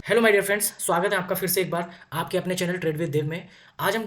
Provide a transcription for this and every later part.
Hello my dear friends, स्वागत है आपका फिर से एक बार आपके अपने चैनल ट्रेड विद देव में। आज हम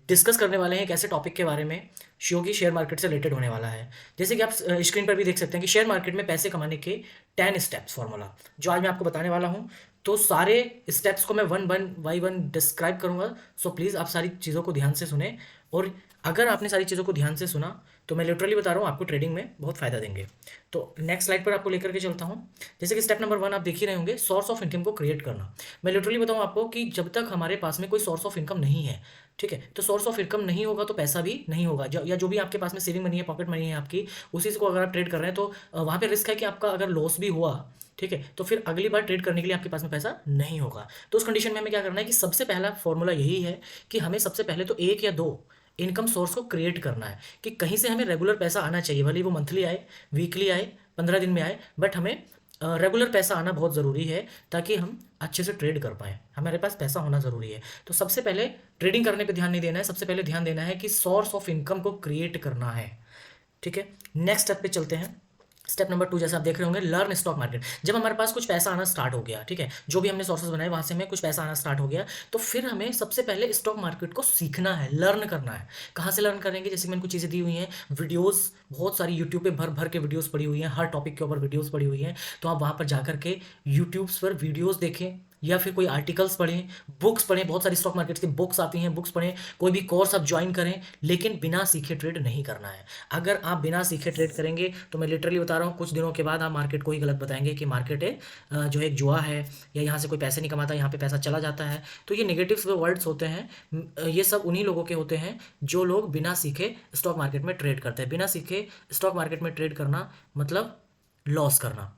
डिस्कस करने वाले हैं एक ऐसे टॉपिक के बारे में जो कि शेयर मार्केट से रिलेटेड होने वाला है। जैसे कि आप स्क्रीन पर भी देख सकते हैं कि शेयर मार्केट में पैसे कमाने के 10 स्टेप्स फार्मूला जो आज मैं आपको बताने वाला हूं। तो सारे स्टेप्स को मैं one one by one describe करूंगा। सो प्लीज़ आप सारी चीज़ों को ध्यान से सुने, और अगर आपने सारी चीज़ों को ध्यान से सुना तो मैं लिटरली बता रहा हूँ आपको ट्रेडिंग में बहुत फ़ायदा देंगे। तो नेक्स्ट स्लाइड पर आपको लेकर के चलता हूँ। जैसे कि स्टेप नंबर 1 आप देख ही रहे होंगे, सोर्स ऑफ इनकम को क्रिएट करना। मैं लिटरली बताऊँ आपको कि जब तक हमारे पास में कोई सोर्स ऑफ इनकम नहीं है, ठीक है, तो सोर्स ऑफ इनकम नहीं होगा तो पैसा भी नहीं होगा। या जो भी आपके पास में सेविंग मनी है, पॉकेट मनी है आपकी, उसी को अगर आप ट्रेड कर रहे हैं तो वहाँ पे रिस्क है कि आपका अगर लॉस भी हुआ, ठीक है, तो फिर अगली बार ट्रेड करने के लिए आपके पास में पैसा नहीं होगा। तो उस कंडीशन में हमें क्या करना है कि सबसे पहला फॉर्मूला यही है कि हमें सबसे पहले तो एक या दो इनकम सोर्स को क्रिएट करना है कि कहीं से हमें रेगुलर पैसा आना चाहिए, भले वो मंथली आए, वीकली आए, 15 दिन में आए, बट हमें रेगुलर पैसा आना बहुत ज़रूरी है ताकि हम अच्छे से ट्रेड कर पाएँ। हमारे पास पैसा होना ज़रूरी है। तो सबसे पहले ट्रेडिंग करने पे ध्यान नहीं देना है, सबसे पहले ध्यान देना है कि सोर्स ऑफ इनकम को क्रिएट करना है, ठीक है। नेक्स्ट स्टेप पे चलते हैं। स्टेप नंबर 2 जैसे आप देख रहे होंगे, लर्न स्टॉक मार्केट। जब हमारे पास कुछ पैसा आना स्टार्ट हो गया, ठीक है, जो भी हमने सोर्सेज बनाए वहाँ से हमें कुछ पैसा आना स्टार्ट हो गया, तो फिर हमें सबसे पहले स्टॉक मार्केट को सीखना है, लर्न करना है। कहाँ से लर्न करेंगे? जैसे मैंने कुछ चीज़ें दी हुई हैं, वीडियोज़ बहुत सारी यूट्यूब पे भर भर के वीडियोज़ पड़ी हुई हैं, हर टॉपिक के ऊपर वीडियोज़ पड़ी हुई हैं। तो आप वहाँ पर जाकर के यूट्यूब्स पर वीडियोज़ देखें या फिर कोई आर्टिकल्स पढ़ें, बुक्स पढ़ें, बहुत सारी स्टॉक मार्केट की बुक्स आती हैं, बुक्स पढ़ें, कोई भी कोर्स आप ज्वाइन करें, लेकिन बिना सीखे ट्रेड नहीं करना है। अगर आप बिना सीखे ट्रेड करेंगे तो मैं लिटरली बता रहा हूँ कुछ दिनों के बाद आप मार्केट को ही गलत बताएंगे कि मार्केट है जो है एक जुआ है, या यहाँ से कोई पैसे नहीं कमाता, यहाँ पे पैसा चला जाता है। तो ये नेगेटिव वर्ड्स होते हैं, ये सब उन्हीं लोगों के होते हैं जो लोग बिना सीखे स्टॉक मार्केट में ट्रेड करते हैं। बिना सीखे स्टॉक मार्केट में ट्रेड करना मतलब लॉस करना।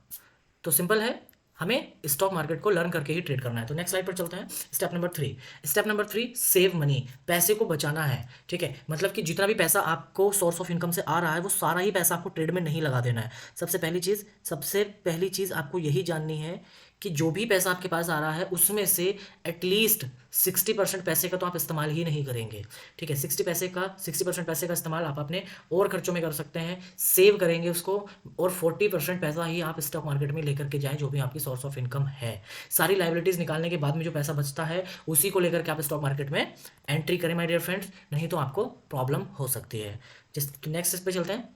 तो सिंपल है, हमें स्टॉक मार्केट को लर्न करके ही ट्रेड करना है। तो नेक्स्ट स्लाइड पर चलते हैं। स्टेप नंबर 3 सेव मनी, पैसे को बचाना है, ठीक है। मतलब कि जितना भी पैसा आपको सोर्स ऑफ इनकम से आ रहा है वो सारा ही पैसा आपको ट्रेड में नहीं लगा देना है। सबसे पहली चीज़ आपको यही जाननी है कि जो भी पैसा आपके पास आ रहा है उसमें से एटलीस्ट 60% पैसे का तो आप इस्तेमाल ही नहीं करेंगे, ठीक है। 60% पैसे का इस्तेमाल आप अपने और खर्चों में कर सकते हैं, सेव करेंगे उसको, और 40% पैसा ही आप स्टॉक मार्केट में लेकर के जाएं जो भी आपकी सोर्स ऑफ इनकम है। सारी लाइबिलिटीज़ निकालने के बाद में जो पैसा बचता है उसी को लेकर के आप स्टॉक मार्केट में एंट्री करें माय डियर फ्रेंड्स, नहीं तो आपको प्रॉब्लम हो सकती है। जिस नेक्स्ट पे चलते हैं,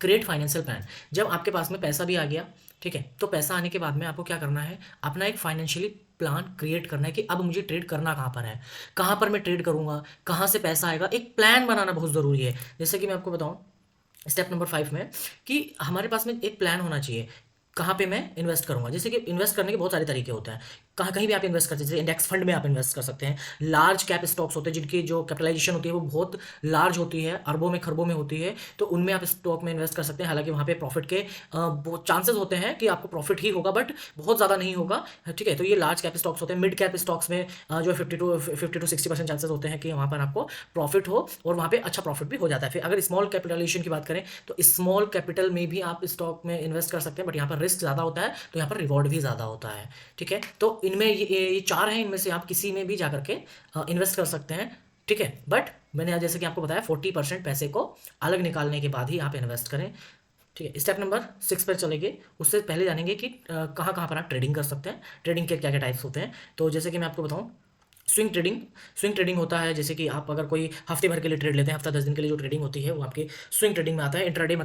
क्रिएट फाइनेंशियल प्लान। जब आपके पास में पैसा भी आ गया, ठीक है, तो पैसा आने के बाद में आपको क्या करना है, अपना एक फाइनेंशियली प्लान क्रिएट करना है कि अब मुझे ट्रेड करना कहाँ पर है, कहाँ पर मैं ट्रेड करूँगा, कहाँ से पैसा आएगा। एक प्लान बनाना बहुत ज़रूरी है। जैसे कि मैं आपको बताऊँ स्टेप नंबर 5 में कि हमारे पास में एक प्लान होना चाहिए कहाँ पे मैं इन्वेस्ट करूँगा। जैसे कि इन्वेस्ट करने के बहुत सारे तरीके होते हैं, कहाँ कहीं भी आप इन्वेस्ट कर सकते हैं। जैसे इंडेक्स फंड में आप इन्वेस्ट कर सकते हैं, लार्ज कैप स्टॉक्स होते हैं जिनकी जो कैपिटलाइजेशन होती है वो बहुत लार्ज होती है, अरबों में खरबों में होती है, तो उनमें आप स्टॉक में इन्वेस्ट कर सकते हैं। हालांकि वहाँ पे प्रॉफिट के बहुत चांसेस होते हैं कि आपको प्रॉफिट ही होगा, बट बहुत ज़्यादा नहीं होगा, ठीक है। तो ये लार्ज कैप स्टॉक्स होते हैं। मिड कैप स्टॉक्स में जो 50 to 60% चांसेस होते हैं कि वहाँ पर आपको प्रॉफिट हो, और वहाँ पे अच्छा प्रॉफिट भी हो जाता है। फिर अगर स्मॉल कैपिटलाइजेशन की बात करें तो स्मॉल कैपिटल में भी आप स्टॉक में इन्वेस्ट कर सकते हैं, बट यहाँ पर रिस्क ज़्यादा होता है, तो यहाँ पर रिवॉर्ड भी ज़्यादा होता है, ठीक है। तो इनमें ये 4 हैं, इनमें से आप किसी में भी जाकर के इन्वेस्ट कर सकते हैं, ठीक है। बट मैंने जैसे कि आपको बताया 40% पैसे को अलग निकालने के बाद ही आप इन्वेस्ट करें, ठीक है। स्टेप नंबर 6 पर चलेंगे। उससे पहले जानेंगे कि कहाँ कहाँ पर आप ट्रेडिंग कर सकते हैं, ट्रेडिंग के क्या क्या टाइप्स होते हैं। तो जैसे कि मैं आपको बताऊँ, स्विंग ट्रेडिंग होता है। जैसे कि आप अगर कोई हफ्ते भर के लिए ट्रेड लेते हैं, हफ्ता 10 दिन के लिए जो ट्रेडिंग होती है वो आपकी स्विंग ट्रेडिंग में आता है। इंट्राडे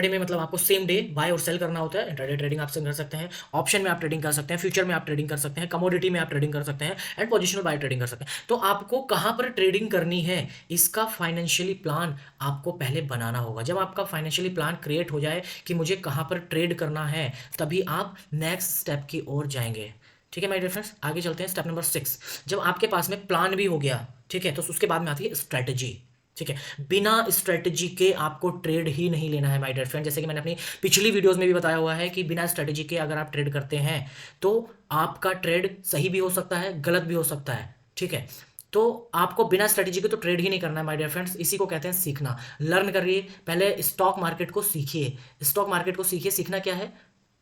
में मतलब आपको सेम डे बाय और सेल करना होता है। इंट्राडे ट्रेडिंग आप कर सकते हैं, ऑप्शन में आप ट्रेडिंग कर सकते हैं, फ्यूचर में आप ट्रेडिंग कर सकते हैं, कमोडिटी में आप ट्रेडिंग कर सकते हैं, एंड पोजिशनल बाय ट्रेडिंग कर सकते हैं। तो आपको कहाँ पर ट्रेडिंग करनी है इसका फाइनेंशियली प्लान आपको पहले बनाना होगा। जब आपका फाइनेंशियली प्लान क्रिएट हो जाए कि मुझे कहाँ पर ट्रेड करना है, तभी आप नेक्स्ट स्टेप की ओर जाएंगे, ठीक है माय डियर फ्रेंड्स। आगे चलते हैं। स्टेप नंबर 6, जब आपके पास में प्लान भी हो गया, ठीक है, तो उसके बाद में आती है स्ट्रेटजी, ठीक है। बिना स्ट्रेटजी के आपको ट्रेड ही नहीं लेना है माय डियर फ्रेंड। जैसे कि मैंने अपनी पिछली वीडियोस में भी बताया हुआ है कि बिना स्ट्रेटजी के अगर आप ट्रेड करते हैं तो आपका ट्रेड सही भी हो सकता है, गलत भी हो सकता है, ठीक है। तो आपको बिना स्ट्रेटजी के तो ट्रेड ही नहीं करना है माय डियर फ्रेंड्स। इसी को कहते हैं सीखना। लर्न करिए, पहले स्टॉक मार्केट को सीखिए। स्टॉक मार्केट को सीखिए। सीखना क्या है?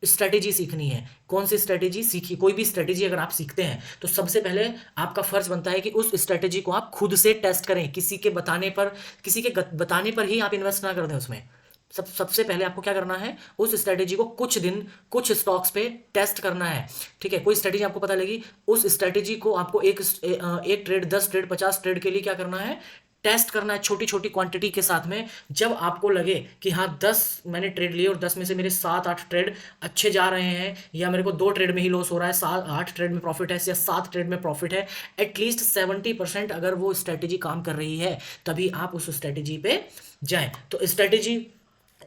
स्ट्रेटेजी सीखनी है। कौन सी स्ट्रेटेजी सीखी? कोई भी स्ट्रेटेजी अगर आप सीखते हैं तो सबसे पहले आपका फर्ज बनता है कि उस स्ट्रेटेजी को आप खुद से टेस्ट करें। किसी के बताने पर ही आप इन्वेस्ट ना कर दें उसमें, सबसे पहले आपको क्या करना है, उस स्ट्रेटेजी को कुछ दिन कुछ स्टॉक्स पे टेस्ट करना है। ठीक है, कोई स्ट्रेटेजी आपको पता लगी, उस स्ट्रेटेजी को आपको एक ट्रेड, 10 ट्रेड, 50 ट्रेड के लिए क्या करना है, टेस्ट करना है छोटी छोटी क्वांटिटी के साथ में। जब आपको लगे कि हाँ 10 मैंने ट्रेड लिए और 10 में से मेरे 7-8 ट्रेड अच्छे जा रहे हैं, या मेरे को 2 ट्रेड में ही लॉस हो रहा है, 7-8 ट्रेड में प्रॉफिट है, या 7 ट्रेड में प्रॉफिट है, एटलीस्ट 70% अगर वो स्ट्रेटेजी काम कर रही है, तभी आप उस स्ट्रेटेजी पे जाएं। तो स्ट्रेटेजी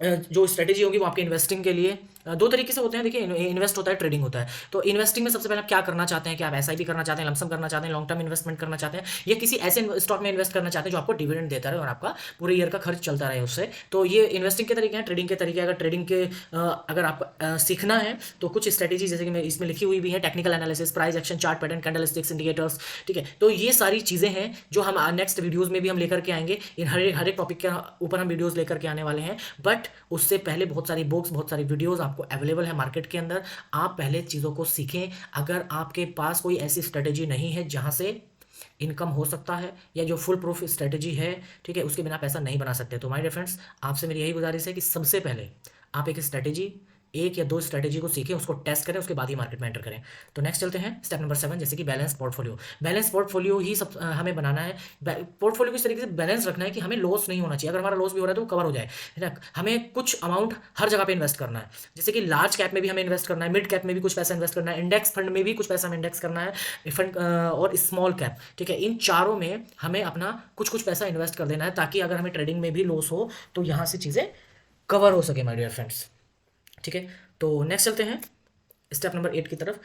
जो स्ट्रेटेजी होगी वो आपके इन्वेस्टिंग के लिए दो तरीके से होते हैं। देखिए, इन्वेस्ट होता है, ट्रेडिंग होता है। तो इन्वेस्टिंग में सबसे पहले आप क्या करना चाहते हैं, कि आप एसआईपी करना चाहते हैं, लमसम करना चाहते हैं, लॉन्ग टर्म इन्वेस्टमेंट करना चाहते हैं, या किसी ऐसे स्टॉक में इन्वेस्ट करना चाहते हैं जो आपको डिविडेंड देता रहे और आपका पूरे ईयर का खर्च चलता रहे उससे। तो ये इन्वेस्टिंग के तरीके हैं। ट्रेडिंग के तरीके, अगर ट्रेडिंग के अगर आपको सीखना है तो कुछ स्ट्रेटेजी जैसे कि मैं इसमें लिखी हुई भी है, technical analysis, price action, chart pattern, candlesticks, indicators. ठीक है, तो ये सारी चीज़ें हैं जो हम नेक्स्ट वीडियोज़ में भी हम लेकर के आएंगे। इन हर एक टॉपिक के ऊपर हम वीडियोज़ लेकर के आने वाले हैं। बट उससे पहले बहुत सारी बुक्स, बहुत सारी वीडियोज़ आपको अवेलेबल है मार्केट के अंदर। आप पहले चीज़ों को सीखें। अगर आपके पास कोई ऐसी स्ट्रेटेजी नहीं है जहाँ से इनकम हो सकता है, या जो फुल प्रूफ स्ट्रेटेजी है, ठीक है, उसके बिना पैसा नहीं बना सकते, तो माय डियर फ्रेंड्स, आपसे मेरी यही गुजारिश है कि सबसे पहले आप एक स्ट्रेटेजी, 1 या 2 स्ट्रेटेजी को सीखें, उसको टेस्ट करें, उसके बाद ही मार्केट में एंटर करें। तो नेक्स्ट चलते हैं स्टेप नंबर 7, जैसे कि बैलेंस पोर्टफोलियो। बैलेंस पोर्टफोलियो ही सब हमें बनाना है। पोर्टफोलियो किस तरीके से बैलेंस रखना है कि हमें लॉस नहीं होना चाहिए। अगर हमारा लॉस भी हो रहा है तो वो कवर हो जाए, है ना। हमें कुछ अमाउंट हर जगह पे इन्वेस्ट करना है। जैसे कि लार्ज कैप में भी हमें इन्वेस्ट करना है, मिड कैप में भी कुछ पैसा इन्वेस्ट करना है, इंडेक्स फंड में भी कुछ पैसा हमें इंडेक्स करना है, फंड और स्मॉल कैप। ठीक है, इन चारों में हमें अपना कुछ कुछ पैसा इन्वेस्ट कर देना है, ताकि अगर हमें ट्रेडिंग में भी लॉस हो तो यहाँ से चीज़ें कवर हो सके, माय डियर फ्रेंड्स। ठीक है, तो नेक्स्ट चलते हैं स्टेप नंबर 8 की तरफ,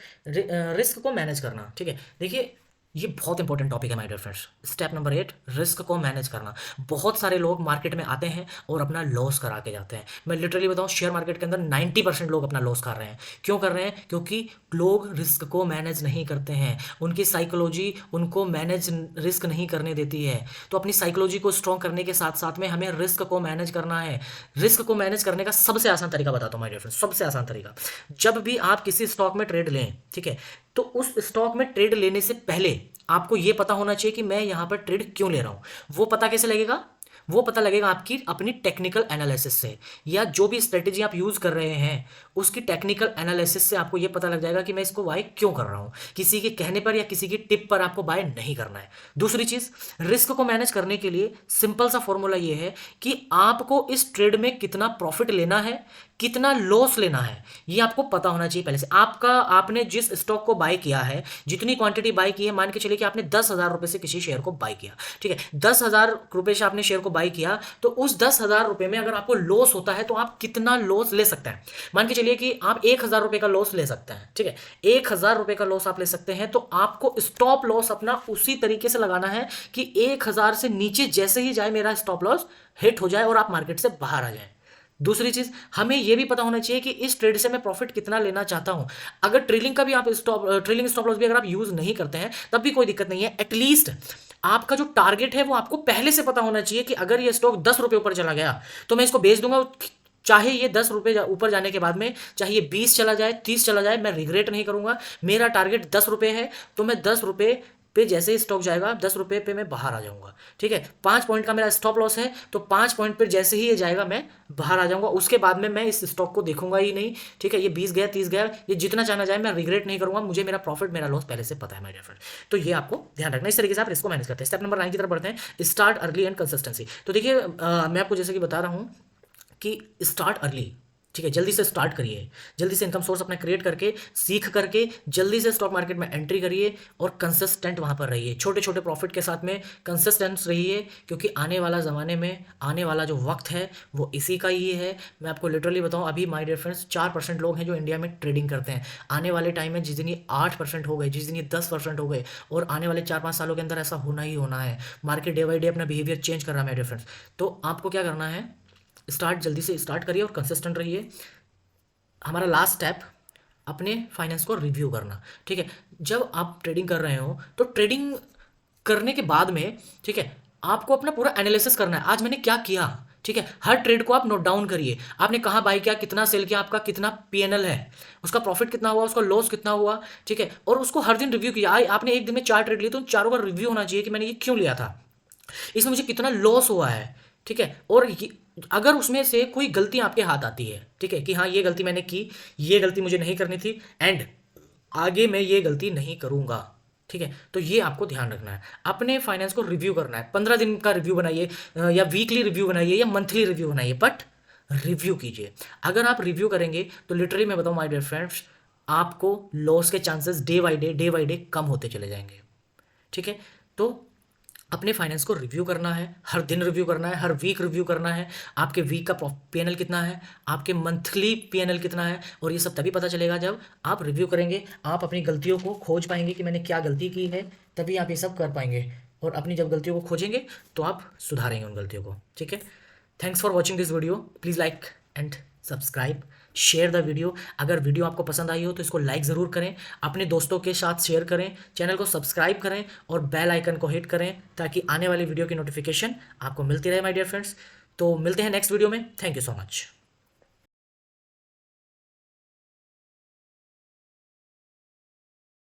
रिस्क को मैनेज करना। ठीक है, देखिए ये बहुत इंपॉर्टेंट टॉपिक है my dear friends. Step number 8, risk को मैनेज करना। बहुत सारे लोग मार्केट में आते हैं और अपना लॉस करा के जाते हैं। मैं लिटरली बताऊं, शेयर मार्केट के अंदर 90% लोग अपना लॉस कर रहे हैं। क्यों कर रहे हैं? क्योंकि लोग रिस्क को मैनेज नहीं करते हैं। उनकी साइकोलॉजी उनको मैनेज रिस्क नहीं करने देती है। तो अपनी साइकोलॉजी को स्ट्रॉन्ग करने के साथ साथ में हमें रिस्क को मैनेज करना है। रिस्क को मैनेज करने का सबसे आसान तरीका बताता हूं माय डियर फ्रेंड्स, सबसे आसान तरीका। जब भी आप किसी स्टॉक में ट्रेड लें, ठीक है, तो उस स्टॉक में ट्रेड लेने से पहले आपको यह पता होना चाहिए कि मैं यहां पर ट्रेड क्यों ले रहा हूं। वो पता कैसे लगेगा? वो पता लगेगा आपकी अपनी टेक्निकल एनालिसिस से, या जो भी स्ट्रेटेजी आप यूज कर रहे हैं उसकी टेक्निकल एनालिसिस से आपको यह पता लग जाएगा कि मैं इसको बाय क्यों कर रहा हूं। किसी के कहने पर या किसी की टिप पर आपको बाय नहीं करना है। दूसरी चीज, रिस्क को मैनेज करने के लिए सिंपल सा फॉर्मूला यह है कि आपको इस ट्रेड में कितना प्रॉफिट लेना है, कितना लॉस लेना है, ये आपको पता होना चाहिए पहले से। आपने जिस स्टॉक को बाय किया है, जितनी क्वांटिटी बाय की है, मान के चलिए कि आपने 10,000 रुपए से किसी शेयर को बाय किया। ठीक है, 10,000 रुपए से आपने शेयर को बाय किया, तो उस 10,000 रुपए में अगर आपको लॉस होता है तो आप कितना लॉस ले सकते हैं? मान के चलिए कि आप 1,000 रुपए का लॉस ले सकते हैं। ठीक है, 1,000 रुपए का लॉस आप ले सकते हैं, तो आपको स्टॉप लॉस अपना उसी तरीके से लगाना है कि 1,000 से नीचे जैसे ही जाए मेरा स्टॉप लॉस हिट हो जाए और आप मार्केट से बाहर आ जाए। दूसरी चीज, हमें यह भी पता होना चाहिए कि इस ट्रेड से मैं प्रॉफिट कितना लेना चाहता हूं। अगर ट्रेलिंग का भी आप ट्रेलिंग स्टॉप लॉस भी अगर आप यूज नहीं करते हैं तब भी कोई दिक्कत नहीं है। एटलीस्ट आपका जो टारगेट है वो आपको पहले से पता होना चाहिए कि अगर ये स्टॉक 10 रुपए ऊपर चला गया तो मैं इसको बेच दूंगा, चाहे ये 10 रुपए ऊपर जाने के बाद में चाहे ये 20 चला जाए, 30 चला जाए, मैं रिग्रेट नहीं करूंगा। मेरा टारगेट 10 रुपए है, तो मैं 10 रुपए पे जैसे ही स्टॉक जाएगा 10 रुपए पे मैं बाहर आ जाऊंगा। ठीक है, 5 पॉइंट का मेरा स्टॉप लॉस है, तो 5 पॉइंट पे जैसे ही ये जाएगा मैं बाहर आ जाऊंगा। उसके बाद में मैं इस स्टॉक को देखूंगा ही नहीं। ठीक है, ये 20 गया, 30 गया, ये जितना चाहना जाए, मैं रिग्रेट नहीं करूंगा। मुझे मेरा प्रॉफिट, मेरा लॉस पहले से पता है माय डियर फ्रेंड। तो ये आपको ध्यान रखना। इस तरीके से आप इसको मैनेज करते हैं। स्टेप नंबर 9 की तरफ बढ़ते हैं, स्टार्ट अर्ली एंड कंसिस्टेंसी। तो देखिए, मैं आपको जैसे कि बता रहा हूँ कि स्टार्ट अर्ली। ठीक है, जल्दी से स्टार्ट करिए, जल्दी से इनकम सोर्स अपना क्रिएट करके, सीख करके जल्दी से स्टॉक मार्केट में एंट्री करिए और कंसिस्टेंट वहां पर रहिए। छोटे छोटे प्रॉफिट के साथ में कंसिस्टेंट रहिए, क्योंकि आने वाला ज़माने में, आने वाला जो वक्त है वो इसी का ही है। मैं आपको लिटरली बताऊं, अभी माय डियर फ्रेंड्स 4% लोग हैं जो इंडिया में ट्रेडिंग करते हैं। आने वाले टाइम में जिस दिन ये 8% हो गए, जिस दिन ये 10% हो गए, और आने वाले 4-5 सालों के अंदर ऐसा होना ही होना है। मार्केट डे बाई डे अपना बिहेवियर चेंज कर रहा है माय डियर फ्रेंड्स। तो आपको क्या करना है, जल्दी से स्टार्ट करिए और कंसिस्टेंट रहिए। हमारा लास्ट स्टेप, अपने फाइनेंस को रिव्यू करना। ठीक है, जब आप ट्रेडिंग कर रहे हो तो ट्रेडिंग करने के बाद में, ठीक है, आपको अपना पूरा एनालिसिस करना है। आज मैंने क्या किया, ठीक है, हर ट्रेड को आप नोट डाउन करिए। आपने कहाँ बाय किया, कितना सेल किया, आपका कितना पीएनएल है, उसका प्रॉफिट कितना हुआ, उसका लॉस कितना हुआ। ठीक है, और उसको हर दिन रिव्यू किया। आपने एक दिन में 4 ट्रेड लिए तो उन चारों का रिव्यू होना चाहिए कि मैंने ये क्यों लिया था, इसमें मुझे कितना लॉस हुआ है। ठीक है, और अगर उसमें से कोई गलती आपके हाथ आती है, ठीक है, कि हाँ ये गलती मैंने की, ये गलती मुझे नहीं करनी थी, एंड आगे मैं ये गलती नहीं करूंगा, ठीक है, तो ये आपको ध्यान रखना है। अपने फाइनेंस को रिव्यू करना है, 15 दिन का रिव्यू बनाइए, या वीकली रिव्यू बनाइए या मंथली रिव्यू बनाइए, बट रिव्यू कीजिए। अगर आप रिव्यू करेंगे तो लिटरली मैं बताऊं माय डियर फ्रेंड्स, आपको लॉस के चांसेस डे बाय डे कम होते चले जाएंगे, ठीक है। तो अपने फाइनेंस को रिव्यू करना है, हर दिन रिव्यू करना है, हर वीक रिव्यू करना है। आपके वीक का पीएनएल कितना है, आपके मंथली पीएनएल कितना है, और ये सब तभी पता चलेगा जब आप रिव्यू करेंगे। आप अपनी गलतियों को खोज पाएंगे कि मैंने क्या गलती की है, तभी आप ये सब कर पाएंगे। और अपनी जब गलतियों को खोजेंगे तो आप सुधारेंगे उन गलतियों को, ठीक है। Thanks for watching this video, please like and subscribe, share the video. अगर वीडियो आपको पसंद आई हो तो इसको लाइक ज़रूर करें, अपने दोस्तों के साथ शेयर करें, चैनल को सब्सक्राइब करें और बेल आइकन को हिट करें ताकि आने वाली वीडियो की नोटिफिकेशन आपको मिलती रहे माय डियर फ्रेंड्स। तो मिलते हैं नेक्स्ट वीडियो में। Thank you so much.